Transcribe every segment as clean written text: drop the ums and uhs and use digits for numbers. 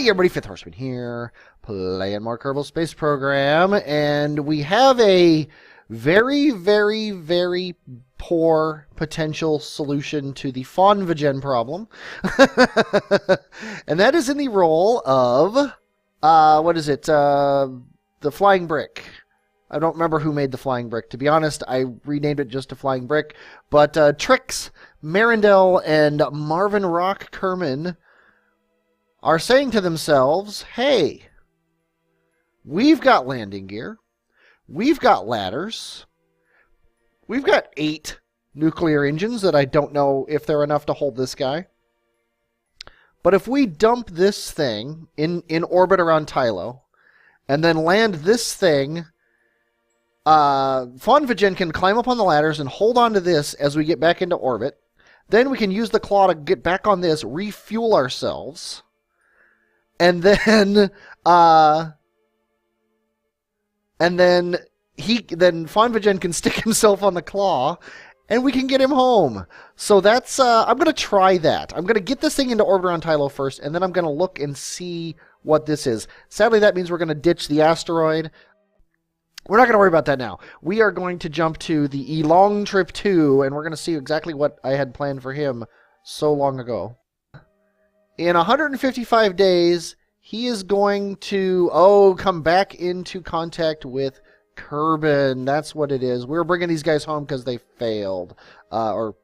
Hey everybody, Fifth Horseman here, playing more Kerbal Space Program, and we have a very, very, very poor potential solution to the FonVegen problem. And that is in the role of, what is it, the Flying Brick. I don't remember who made the Flying Brick. To be honest, I renamed it just to Flying Brick. But Trix, Marindel, and Marvin Rock Kerman are saying to themselves, hey, we've got landing gear, we've got ladders, we've got 8 nuclear engines that I don't know if they're enough to hold this guy. But if we dump this thing in orbit around Tylo, and then land this thing, FonVegen can climb up on the ladders and hold on to this as we get back into orbit. Then we can use the claw to get back on this, refuel ourselves. And then FonVegen can stick himself on the claw, and we can get him home. So that's I'm gonna try that. I'm gonna get this thing into orbit around Tylo first, and then I'm gonna look and see what this is. Sadly, that means we're gonna ditch the asteroid. We're not gonna worry about that now. We are going to jump to the Elong Trip 2, and we're gonna see exactly what I had planned for him so long ago. In 155 days, he is going to, come back into contact with Kerbin. That's what it is. We're bringing these guys home because they failed. Or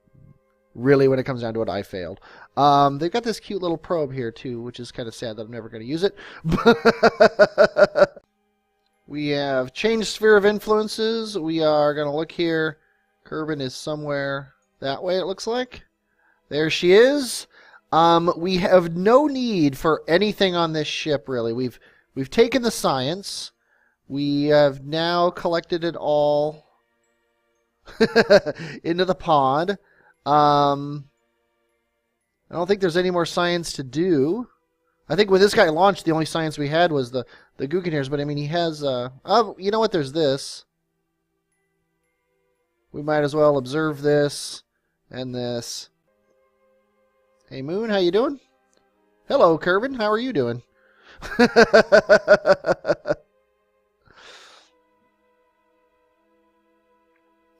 really, when it comes down to it, I failed. They've got this cute little probe here, too, which is kind of sad that I'm never going to use it. We have changed sphere of influences. We are going to look here. Kerbin is somewhere that way, it looks like. There she is. We have no need for anything on this ship, really. We've taken the science. We have now collected it all into the pod. I don't think there's any more science to do. I think when this guy launched, the only science we had was the goo containers. But I mean, he has. Oh, you know what? There's this. We might as well observe this and this. Hey, Moon, how you doing? Hello, Kerbin. How are you doing?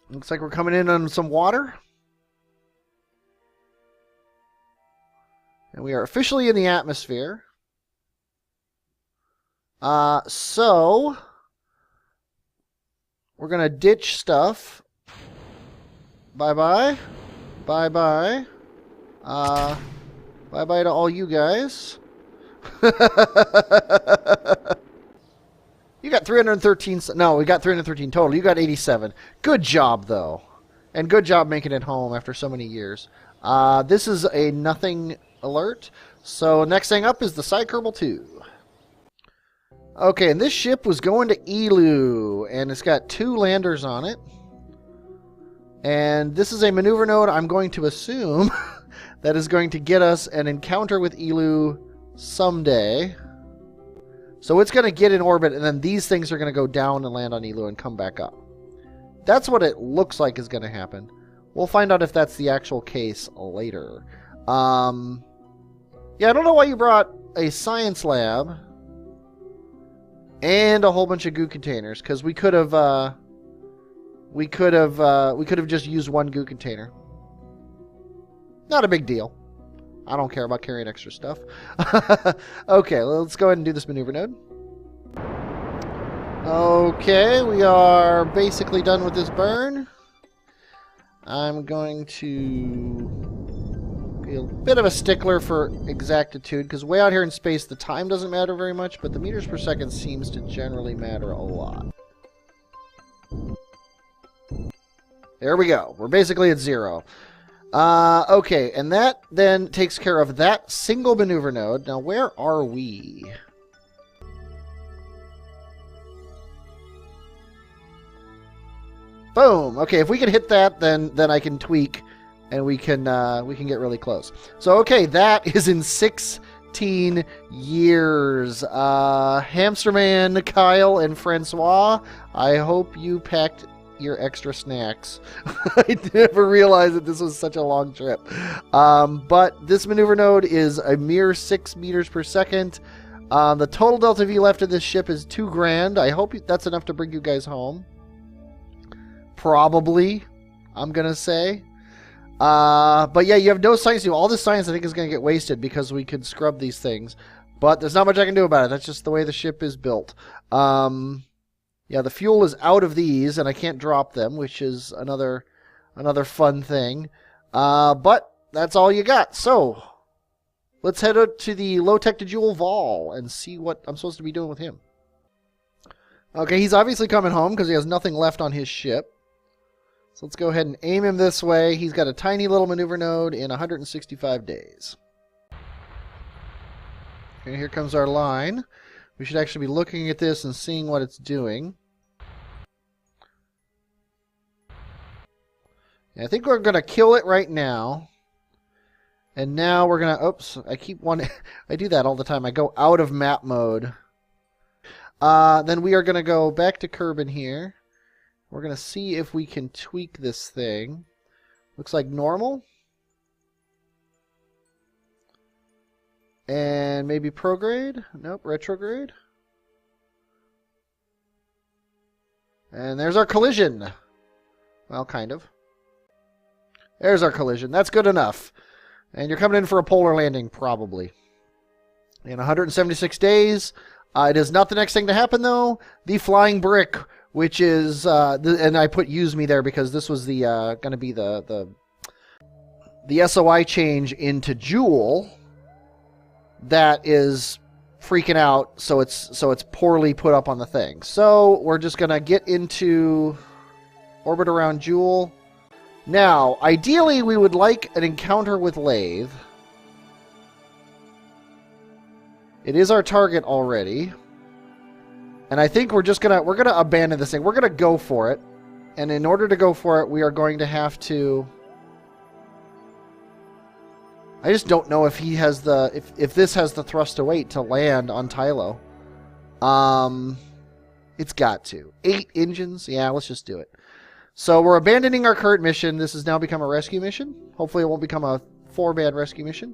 Looks like we're coming in on some water. And we are officially in the atmosphere. So we're going to ditch stuff. Bye-bye. Bye-bye. Bye-bye to all you guys. You got 313... No, we got 313 total. You got 87. Good job, though. And good job making it home after so many years. This is a nothing alert. So next thing up is the Kerbal 2. Okay, and this ship was going to Elu. And it's got 2 landers on it. And this is a maneuver node, I'm going to assume... that is going to get us an encounter with Elu someday. So it's going to get in orbit, and then these things are going to go down and land on Elu and come back up. That's what it looks like is going to happen. We'll find out if that's the actual case later. Yeah, I don't know why you brought a science lab and a whole bunch of goo containers, because we could have just used 1 goo container. Not a big deal. I don't care about carrying extra stuff. Okay, let's go ahead and do this maneuver node. Okay, we are basically done with this burn. I'm going to be a bit of a stickler for exactitude, because way out here in space, the time doesn't matter very much, but the meters per second seems to generally matter a lot. There we go. We're basically at 0. Okay, and that then takes care of that single maneuver node. Now, where are we? Boom! Okay, if we can hit that, then I can tweak, and we can get really close. So, okay, that is in 16 years. Hamsterman, Kyle, and Francois, I hope you packed your extra snacks. I never realized that this was such a long trip. But this maneuver node is a mere 6 meters per second. The total Delta V left of this ship is 2 grand. I hope that's enough to bring you guys home. Probably, I'm going to say. But yeah, you have no science. All this science I think is going to get wasted because we could scrub these things. But there's not much I can do about it. That's just the way the ship is built. Yeah, the fuel is out of these, and I can't drop them, which is another fun thing. But that's all you got. So let's head out to the low-tech to Jewel Vol and see what I'm supposed to be doing with him. Okay, he's obviously coming home because he has nothing left on his ship. So let's go ahead and aim him this way. He's got a tiny little maneuver node in 165 days. Okay, here comes our line. We should actually be looking at this and seeing what it's doing. And I think we're going to kill it right now. And now we're going to... Oops, I keep wanting... I do that all the time. I go out of map mode. Then we are going to go back to Kerbin here. We're going to see if we can tweak this thing. Looks like normal. And maybe prograde? Nope, retrograde. And there's our collision. Well, kind of. There's our collision. That's good enough. And you're coming in for a polar landing, probably. In 176 days. It is not the next thing to happen, though. The flying brick, which is... and I put use me there because this was the going to be the SOI change into Joule. That is freaking out, so it's poorly put up on the thing. So we're just gonna get into orbit around Joule. Now, ideally, we would like an encounter with Laythe. It is our target already, and I think we're gonna abandon this thing. We're gonna go for it, and in order to go for it, we are going to have to. I just don't know if he has the if this has the thrust to weight to land on Tylo. It's got to. 8 engines? Yeah, let's just do it. So we're abandoning our current mission. This has now become a rescue mission. Hopefully it won't become a 4-man rescue mission.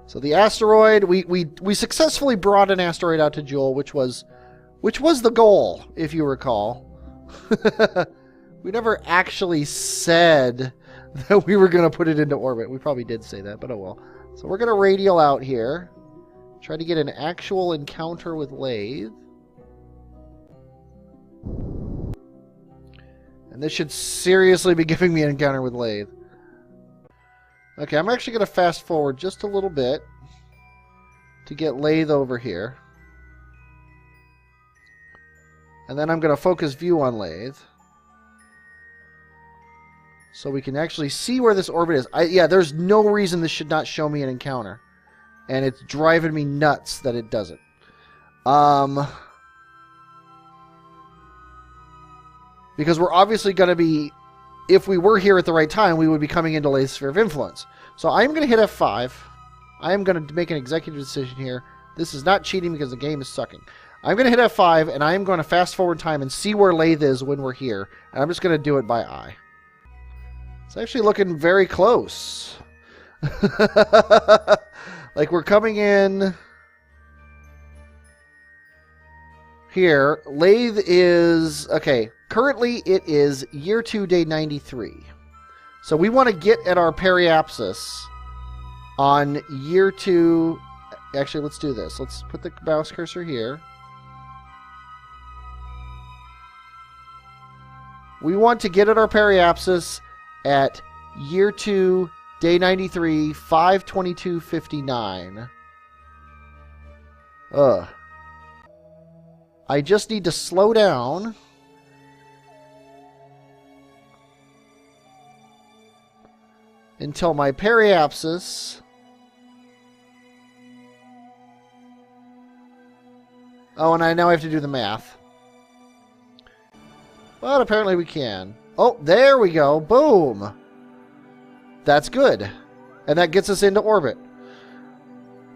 So the asteroid, we successfully brought an asteroid out to Joule, which was the goal, if you recall. We never actually said that we were going to put it into orbit. We probably did say that, but oh well. So we're going to radial out here. Try to get an actual encounter with Laythe. And this should seriously be giving me an encounter with Laythe. Okay, I'm actually going to fast forward just a little bit to get Laythe over here. And then I'm going to focus view on Laythe. So we can actually see where this orbit is. Yeah, there's no reason this should not show me an encounter. And it's driving me nuts that it doesn't. Because we're obviously going to be... If we were here at the right time, we would be coming into Laythe's sphere of influence. So I'm going to hit F5. I am going to make an executive decision here. This is not cheating because the game is sucking. I'm going to hit F5, and I am going to fast forward time and see where Laythe is when we're here. And I'm just going to do it by eye. It's actually looking very close. Like we're coming in here. Laythe is... Okay, currently it is year 2, day 93. So we want to get at our periapsis on year 2... Actually, let's do this. Let's put the mouse cursor here. We want to get at our periapsis at year 2, day 93, 5/22/59. Ugh. I just need to slow down. Until my periapsis... Oh, and now I have to do the math. But apparently we can. Oh, there we go. Boom. That's good. And that gets us into orbit.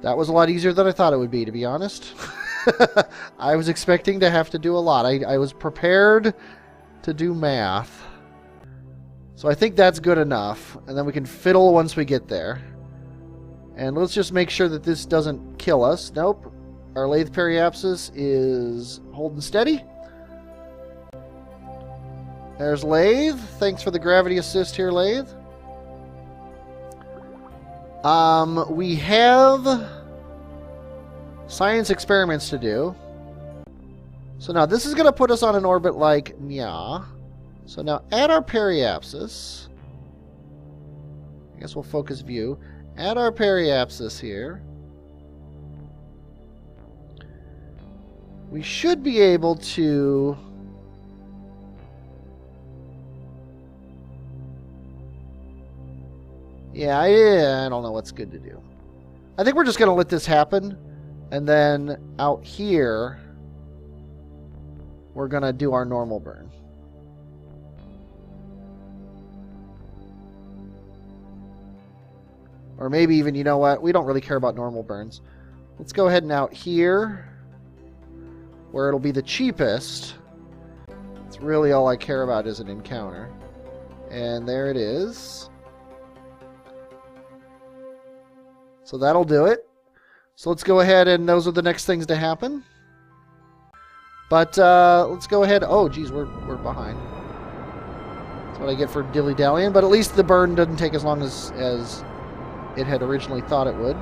That was a lot easier than I thought it would be, to be honest. I was expecting to have to do a lot. I was prepared to do math. So I think that's good enough. And then we can fiddle once we get there. And let's just make sure that this doesn't kill us. Nope. Our Laythe periapsis is holding steady. There's Laythe. Thanks for the gravity assist here, Laythe. We have science experiments to do. So now this is going to put us on an orbit like Nya. So now add our periapsis. I guess we'll focus view. Add our periapsis here. We should be able to... Yeah, I don't know what's good to do. I think we're just going to let this happen. And then out here, we're going to do our normal burn. Or maybe even, you know what? We don't really care about normal burns. Let's go ahead and out here, where it'll be the cheapest. It's really all I care about is an encounter. And there it is. So that'll do it. So let's go ahead and those are the next things to happen. But let's go ahead. Oh, geez, we're behind. That's what I get for dilly-dallying. But at least the burn doesn't take as long as it had originally thought it would.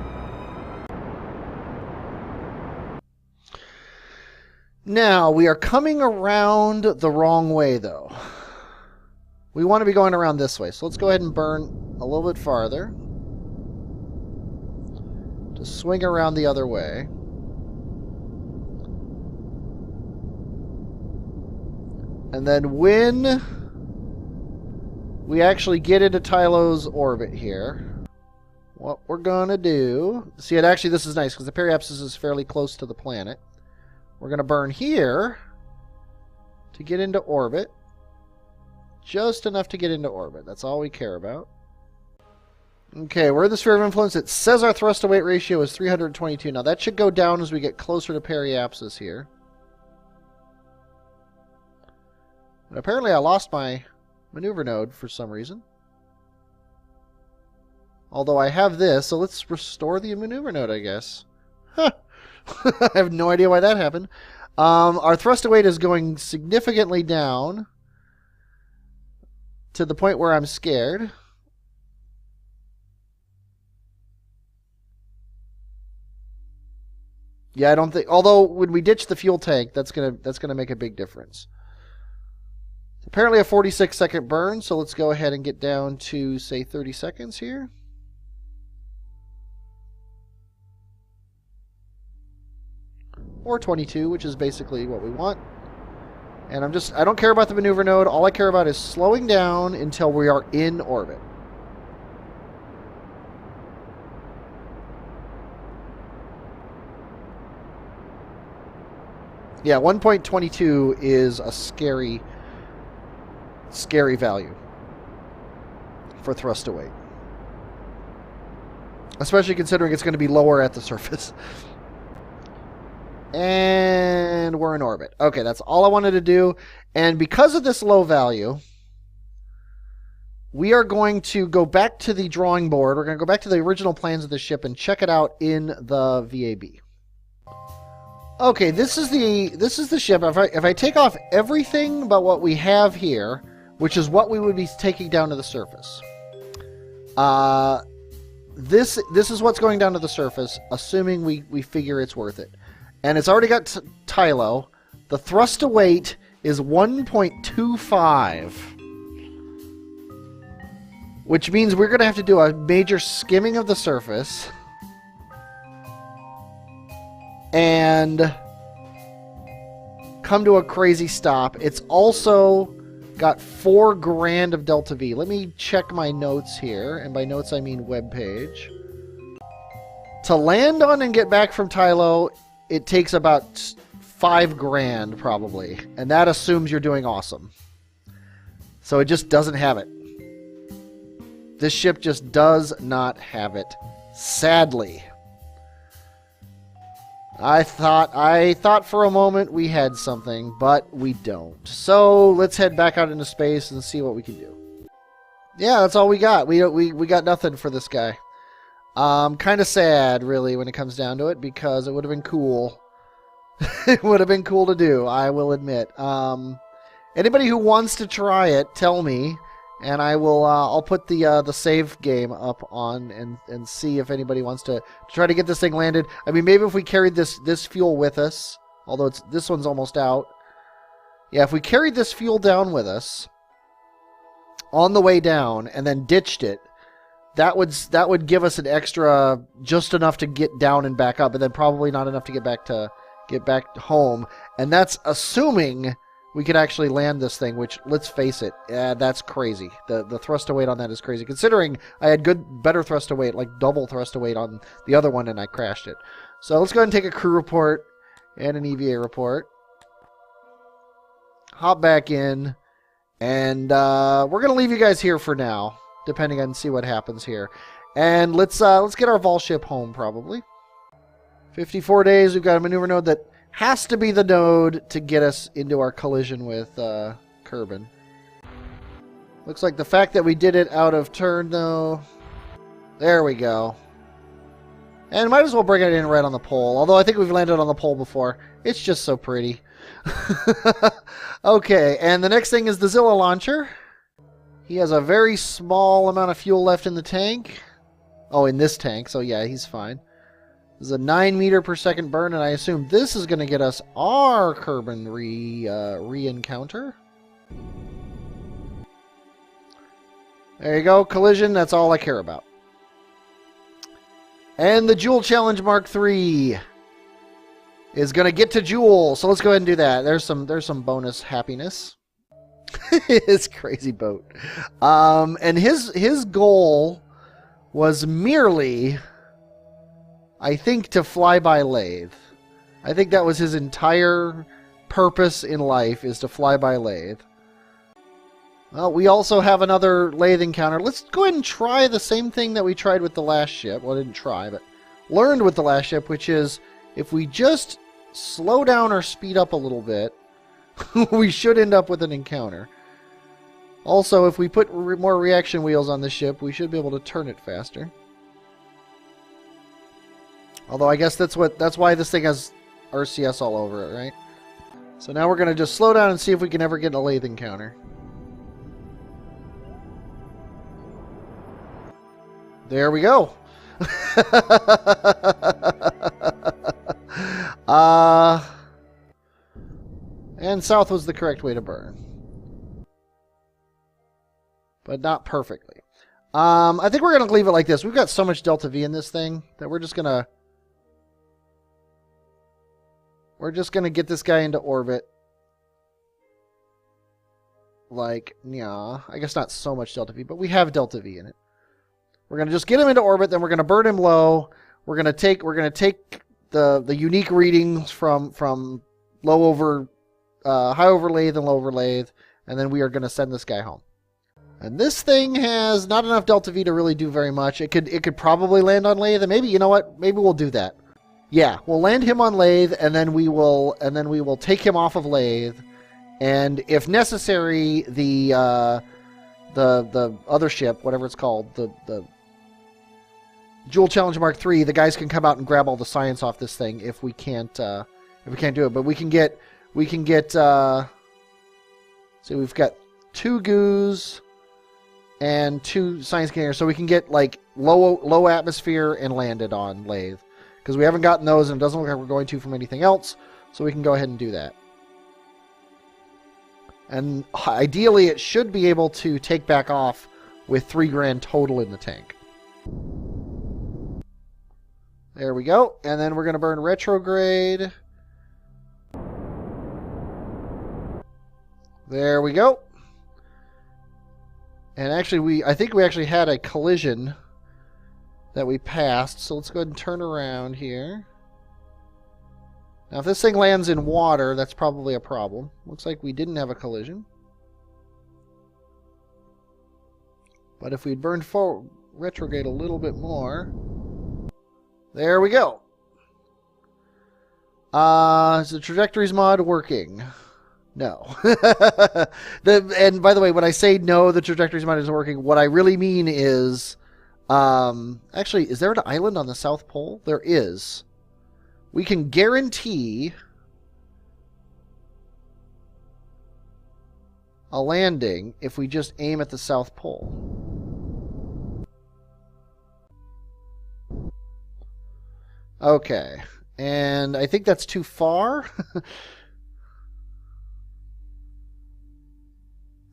Now, we are coming around the wrong way, though. We want to be going around this way. So let's go ahead and burn a little bit farther. To swing around the other way. And then when we actually get into Tylo's orbit here, what we're going to do... See, actually this is nice because the periapsis is fairly close to the planet. We're going to burn here to get into orbit. Just enough to get into orbit. That's all we care about. Okay, we're in the sphere of influence. It says our thrust to weight ratio is 322. Now that should go down as we get closer to periapsis here. And apparently I lost my maneuver node for some reason. Although I have this, so let's restore the maneuver node, I guess. Huh. I have no idea why that happened. Our thrust to weight is going significantly down to the point where I'm scared. Yeah, I don't think. Although when we ditch the fuel tank, that's gonna make a big difference. Apparently a 46-second burn, so let's go ahead and get down to say 30 seconds here. Or 22, which is basically what we want. And I don't care about the maneuver node. All I care about is slowing down until we are in orbit. Yeah, 1.22 is a scary value for thrust to weight. Especially considering it's going to be lower at the surface. And we're in orbit. Okay, that's all I wanted to do. And because of this low value, we are going to go back to the drawing board. We're going to go back to the original plans of the ship and check it out in the VAB. Okay, this is the ship. If I take off everything but what we have here, which is what we would be taking down to the surface. This is what's going down to the surface, assuming we figure it's worth it. And it's already got Tylo. The thrust to weight is 1.25. Which means we're going to have to do a major skimming of the surface. And come to a crazy stop. It's also got 4 grand of delta V. Let me check my notes here. And by notes, I mean web page. To land on and get back from Tylo, it takes about 5 grand probably. And that assumes you're doing awesome. So it just doesn't have it. This ship just does not have it. Sadly. I thought for a moment we had something, but we don't. So let's head back out into space and see what we can do. Yeah, that's all we got. We got nothing for this guy. Kind of sad, really, when it comes down to it, because it would have been cool. It would have been cool to do, I will admit. Anybody who wants to try it, tell me, and I will. I'll put the save game up on and see if anybody wants to try to get this thing landed. I mean, maybe if we carried this fuel with us, although this one's almost out. Yeah, if we carried this fuel down with us on the way down and then ditched it, that would give us an extra, just enough to get down and back up, and then probably not enough to get back home. And that's assuming we could actually land this thing, which, let's face it, that's crazy. The thrust to weight on that is crazy, considering I had better thrust to weight, like double thrust to weight on the other one, and I crashed it. So let's go ahead and take a crew report and an EVA report. Hop back in, and we're gonna leave you guys here for now, depending on see what happens here. And let's get our Vol ship home, probably. 54 days. We've got a maneuver node that has to be the node to get us into our collision with Kerbin. Looks like the fact that we did it out of turn, though. There we go. And might as well bring it in right on the pole. Although I think we've landed on the pole before. It's just so pretty. Okay, and the next thing is the Zilla launcher. He has a very small amount of fuel left in the tank. Oh, in this tank, so yeah, he's fine. This is a 9 meter per second burn, and I assume this is going to get us our Kerbin re-encounter. There you go, collision, that's all I care about. And the Joule Challenge Mark III is going to get to Joule, so let's go ahead and do that. There's some bonus happiness. His crazy boat. And his goal was merely, I think, to fly by Laythe. I think that was his entire purpose in life, is to fly by Laythe. Well, we also have another Laythe encounter. Let's go ahead and try the same thing that we tried with the last ship. Well, I didn't try, but learned with the last ship, which is if we just slow down or speed up a little bit, we should end up with an encounter. Also, if we put more reaction wheels on the ship, we should be able to turn it faster. Although I guess that's why this thing has RCS all over it, right? So now we're going to just slow down and see if we can ever get a Laythe encounter. There we go. And south was the correct way to burn. But not perfectly. I think we're going to leave it like this. We've got so much Delta V in this thing that we're just going to get this guy into orbit. Like, yeah, I guess not so much Delta V, but we have Delta V in it. We're going to just get him into orbit, then we're going to burn him low. We're going to take the unique readings from high over Laythe and low over Laythe, and then we are going to send this guy home. And this thing has not enough Delta V to really do very much. It could probably land on Laythe, and maybe, you know what? Maybe we'll do that. Yeah, we'll land him on Laythe, and then we will take him off of Laythe, and if necessary, the other ship, whatever it's called, the Joule Challenge Mark III, the guys can come out and grab all the science off this thing if we can't do it. But we can get see, we've got 2 goos and 2 science containers, so we can get like low atmosphere and landed on Laythe, because we haven't gotten those, and it doesn't look like we're going to from anything else, so we can go ahead and do that. And ideally, it should be able to take back off with 3 grand total in the tank. There we go. And then we're going to burn retrograde. There we go. And actually, I think we actually had a collision that we passed. So let's go ahead and turn around here. Now, if this thing lands in water, that's probably a problem. Looks like we didn't have a collision. But if we'd burned forward retrograde a little bit more... There we go. Is the trajectories mod working? No. And by the way, when I say no, the trajectories mod isn't working, what I really mean is Actually, is there an island on the South Pole? There is. We can guarantee a landing if we just aim at the South Pole. Okay. And I think that's too far.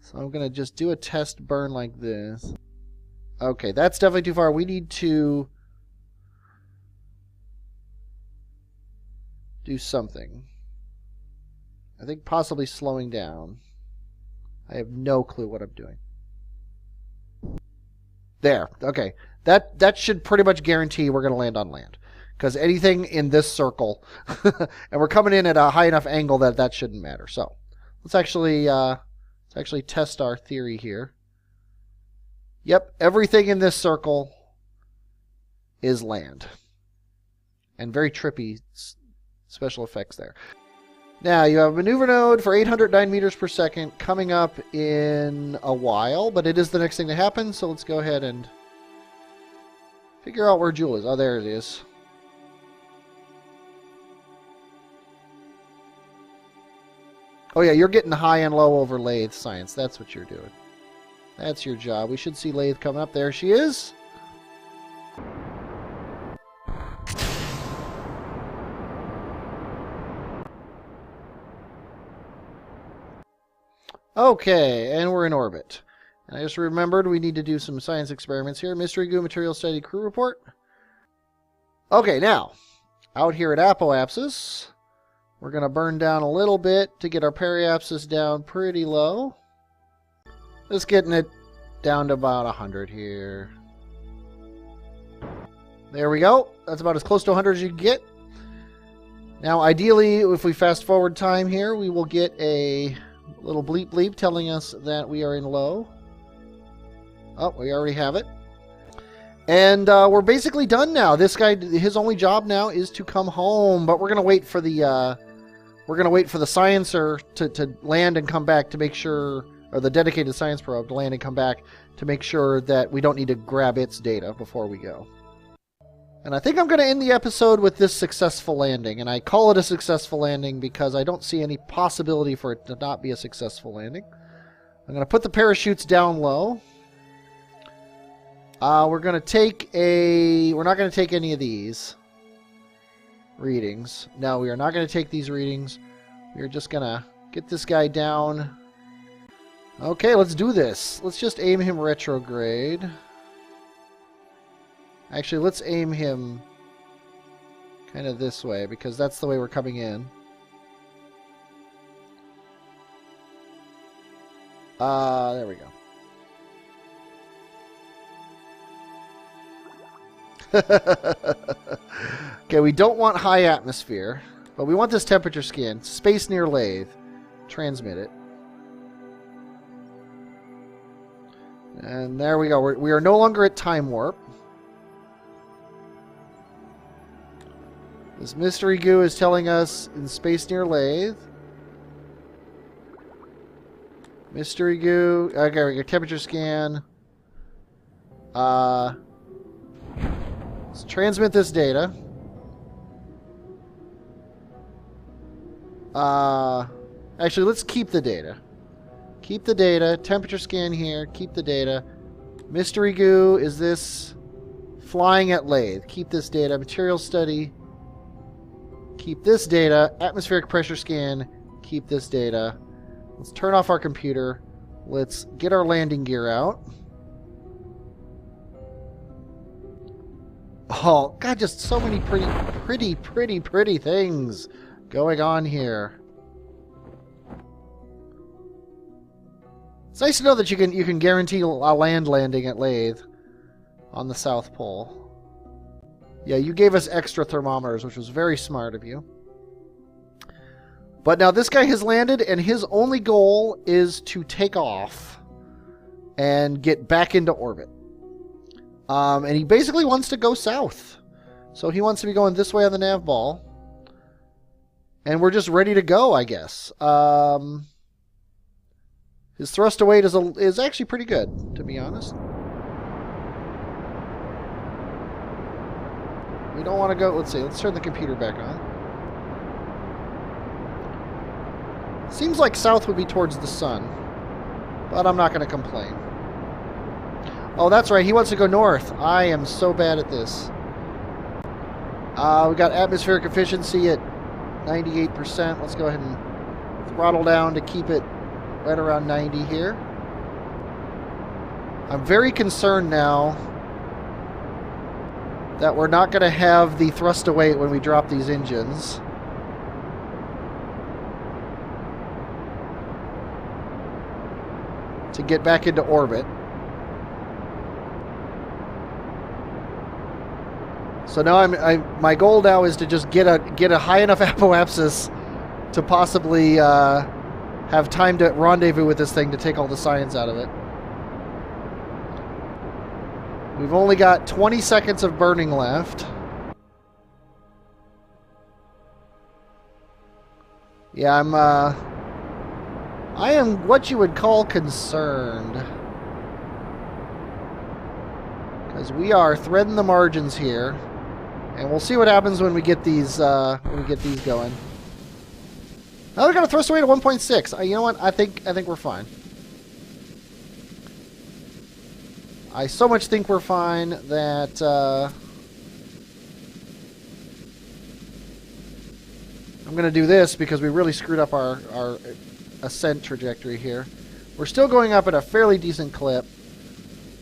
So I'm going to just do a test burn like this. Okay, that's definitely too far. We need to do something. I think possibly slowing down. I have no clue what I'm doing. There. Okay. That should pretty much guarantee we're going to land on land. Because anything in this circle, and we're coming in at a high enough angle that shouldn't matter. So let's actually test our theory here. Yep, everything in this circle is land. And very trippy special effects there. Now, you have a maneuver node for 809 meters per second coming up in a while, but it is the next thing to happen, so let's go ahead and figure out where Jewel is. Oh, there it is. Oh, yeah, you're getting high and low over Laythe science. That's what you're doing. That's your job. We should see Laythe coming up. There she is. Okay, and we're in orbit. And I just remembered we need to do some science experiments here. Mystery Goo Material Study Crew Report. Okay, now, out here at Apoapsis, we're going to burn down a little bit to get our periapsis down pretty low. Just getting it down to about 100 here. There we go. That's about as close to 100 as you can get. Now, ideally, if we fast forward time here, we will get a little bleep bleep telling us that we are in low. Oh, we already have it. And we're basically done now. This guy, his only job now is to come home, but we're gonna wait for the sciencer to land and come back to make sure, or the dedicated science probe to land and come back to make sure that we don't need to grab its data before we go. And I think I'm going to end the episode with this successful landing. And I call it a successful landing because I don't see any possibility for it to not be a successful landing. I'm going to put the parachutes down low. We're going to take we're not going to take any of these readings. No, we are not going to take these readings. We're just going to get this guy down. Okay, let's do this. Let's just aim him retrograde. Actually, let's aim him kind of this way, because that's the way we're coming in. There we go. Okay, we don't want high atmosphere, but we want this temperature scan. Space near Laythe. Transmit it. And there we go. We are no longer at time warp. This mystery goo is telling us in space near Laythe. Mystery goo. Okay, we got temperature scan. Let's transmit this data. Actually, let's keep the data. Keep the data. Temperature scan here. Keep the data. Mystery goo, is this flying at Laythe? Keep this data. Material study. Keep this data. Atmospheric pressure scan. Keep this data. Let's turn off our computer. Let's get our landing gear out. Oh, God, just so many pretty things going on here. It's nice to know that you can guarantee a land landing at Laythe on the South Pole. Yeah, you gave us extra thermometers, which was very smart of you. But now this guy has landed, and his only goal is to take off and get back into orbit. And he basically wants to go south. So he wants to be going this way on the nav ball. And we're just ready to go, I guess. His thrust to weight is actually pretty good, to be honest. We don't want to go... Let's see. Let's turn the computer back on. Seems like south would be towards the sun. But I'm not going to complain. Oh, that's right. He wants to go north. I am so bad at this. We got atmospheric efficiency at 98%. Let's go ahead and throttle down to keep it right around 90 here. I'm very concerned now that we're not going to have the thrust to weight when we drop these engines. To get back into orbit. So now my goal now is to just get a high enough apoapsis to possibly have time to rendezvous with this thing to take all the science out of it. We've only got 20 seconds of burning left. Yeah, I am what you would call concerned. Because we are threading the margins here. And we'll see what happens when we get these going. Now we got a thrust weight of 1.6. You know what? I think we're fine. I so much think we're fine that I'm going to do this because we really screwed up our ascent trajectory here. We're still going up at a fairly decent clip.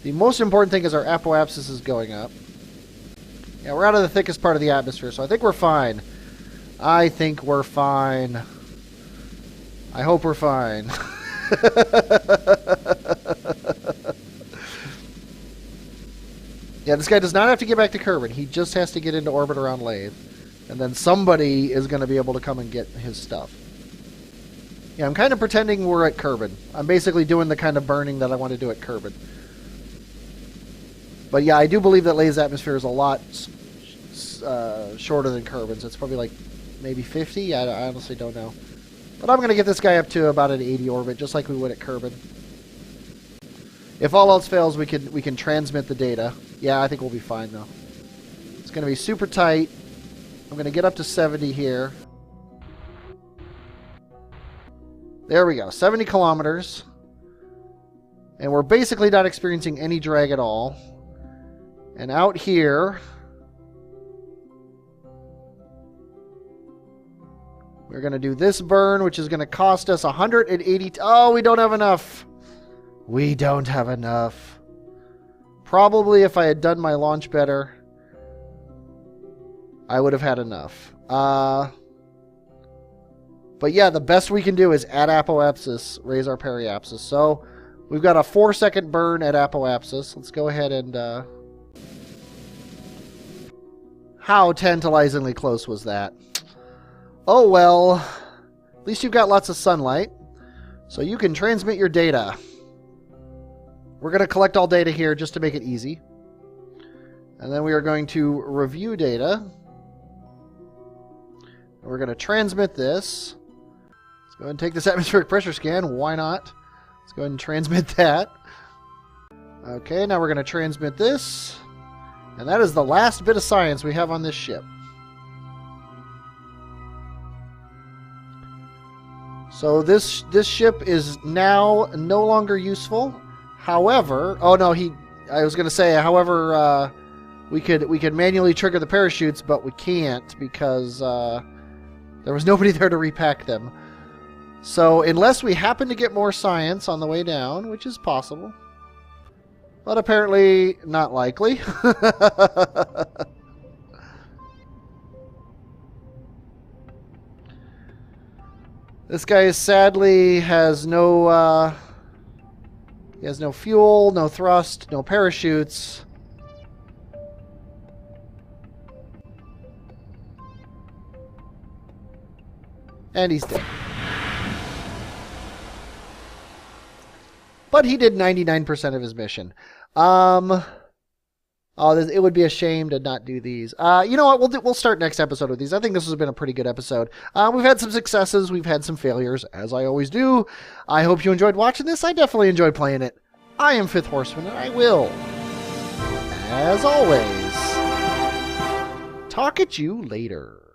The most important thing is our apoapsis is going up. Yeah, we're out of the thickest part of the atmosphere, so I think we're fine. I think we're fine. I hope we're fine. Yeah, this guy does not have to get back to Kerbin. He just has to get into orbit around Laythe. And then somebody is going to be able to come and get his stuff. Yeah, I'm kind of pretending we're at Kerbin. I'm basically doing the kind of burning that I want to do at Kerbin. But yeah, I do believe that Laythe's atmosphere is a lot shorter than Kerbin's. It's probably like maybe 50. I honestly don't know. But I'm going to get this guy up to about an 80 orbit, just like we would at Kerbin. If all else fails, we can transmit the data. Yeah, I think we'll be fine though. It's going to be super tight. I'm going to get up to 70 here. There we go, 70 kilometers. And we're basically not experiencing any drag at all. And out here, we're going to do this burn, which is going to cost us 180... Oh, we don't have enough. We don't have enough. Probably if I had done my launch better, I would have had enough. But yeah, the best we can do is at apoapsis, raise our periapsis. So we've got a 4-second burn at apoapsis. Let's go ahead and... How tantalizingly close was that? Oh well, at least you've got lots of sunlight, so you can transmit your data. We're going to collect all data here just to make it easy. And then we are going to review data. We're going to transmit this. Let's go ahead and take this atmospheric pressure scan. Why not? Let's go ahead and transmit that. Okay, now we're going to transmit this. And that is the last bit of science we have on this ship. So this ship is now no longer useful. However, oh no, I was going to say, however, we could manually trigger the parachutes, but we can't because there was nobody there to repack them. So unless we happen to get more science on the way down, which is possible, but apparently not likely. This guy sadly has no he has no fuel, no thrust, no parachutes. And he's dead. But he did 99% of his mission. Oh, it would be a shame to not do these. You know what? We'll start next episode with these. I think this has been a pretty good episode. We've had some successes. We've had some failures, as I always do. I hope you enjoyed watching this. I definitely enjoyed playing it. I am Fifth Horseman, and I will, as always, talk at you later.